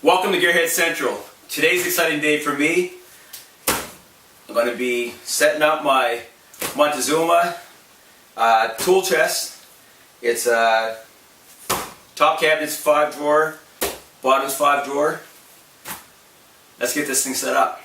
Welcome to Gearhead Central. Today's an exciting day for me. I'm going to be setting up my Montezuma tool chest. It's top cabinet's 5 drawer, bottom's 5 drawer. Let's get this thing set up.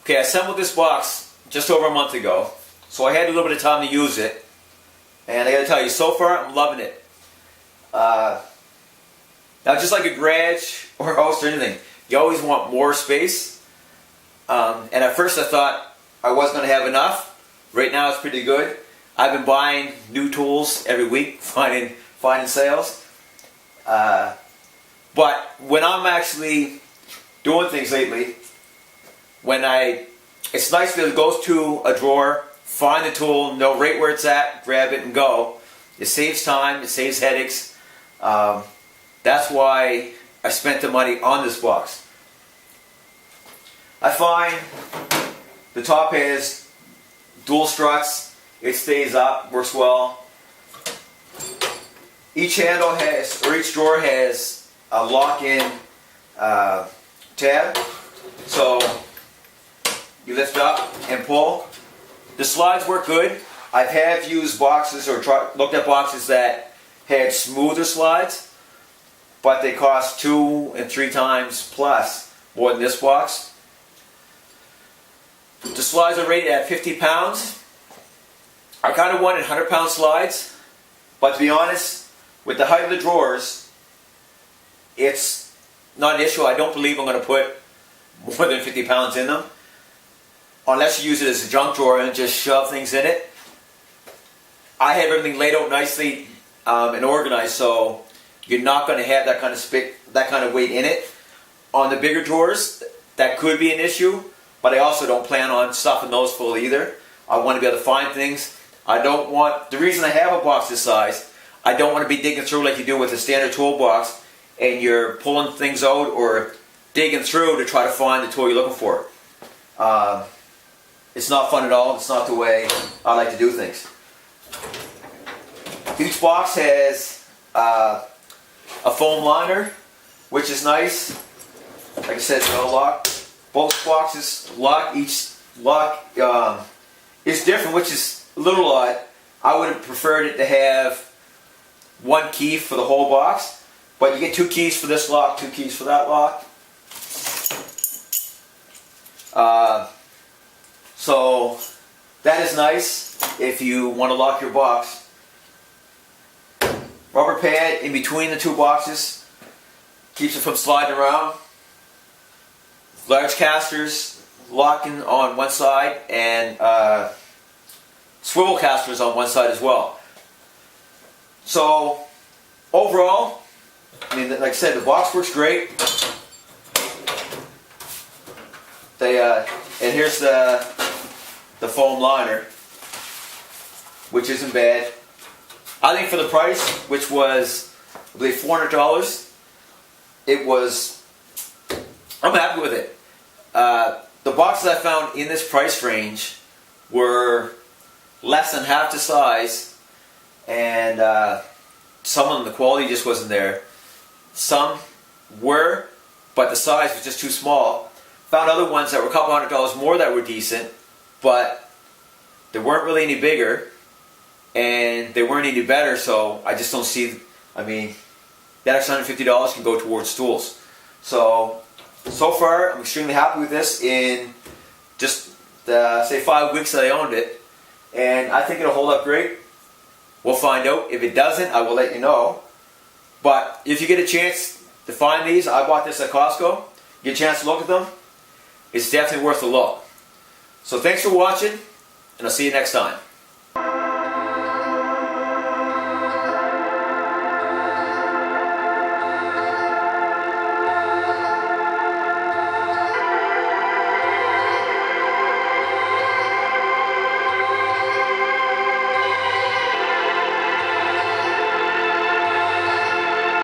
Okay, I assembled this box just over a month ago, so I had a little bit of time to use it, and I gotta tell you, so far I'm loving it. Now, just like a garage or a house or anything, you always want more space, and at first I thought I wasn't gonna have enough. Right now it's pretty good. I've been buying new tools every week, finding sales, but when I'm actually doing things lately, it's nice because it goes to a drawer, find the tool, know right where it's at, grab it and go. It saves time, it saves headaches. That's why I spent the money on this box. I find the top has dual struts, it stays up, works well. Each handle has, or each drawer has a lock-in tab. So you lift up and pull. The slides work good. I have used boxes or looked at boxes that had smoother slides, but they cost 2 and 3 times plus more than this box. The slides are rated at 50 pounds. I kind of wanted 100-pound slides, but to be honest, with the height of the drawers, it's not an issue. I don't believe I'm going to put more than 50 pounds in them. unless you use it as a junk drawer and just shove things in it. I have everything laid out nicely and organized, so you're not going to have that kind of weight in it. On the bigger drawers, that could be an issue, but I also don't plan on stuffing those full either. I want to be able to find things. The reason I have a box this size, I don't want to be digging through like you do with a standard toolbox, and you're pulling things out or digging through to try to find the tool you're looking for. It's not fun at all. It's not the way I like to do things. Each box has a foam liner, which is nice. Like I said, it's all locked. Both boxes lock. Each lock is different, which is a little odd. I would have preferred it to have one key for the whole box, but you get 2 keys for this lock, 2 keys for that lock. So that is nice if you want to lock your box. Rubber pad in between the 2 boxes keeps it from sliding around. Large casters locking on one side, and swivel casters on one side as well. So overall, I mean, like I said, the box works great. And here's the foam liner, which isn't bad. I think for the price, which was, I believe, $400, I'm happy with it. The boxes I found in this price range were less than half the size, and some of them, the quality just wasn't there. Some were, but the size was just too small. Found other ones that were a couple $100 more that were decent, but they weren't really any bigger, and they weren't any better, so I just don't see, I mean, that extra $150 can go towards stools. So far, I'm extremely happy with this in just, say, 5 weeks that I owned it, and I think it'll hold up great. We'll find out. If it doesn't, I will let you know. But if you get a chance to find these, I bought this at Costco. Get a chance to look at them. It's definitely worth a look. So thanks for watching, and I'll see you next time.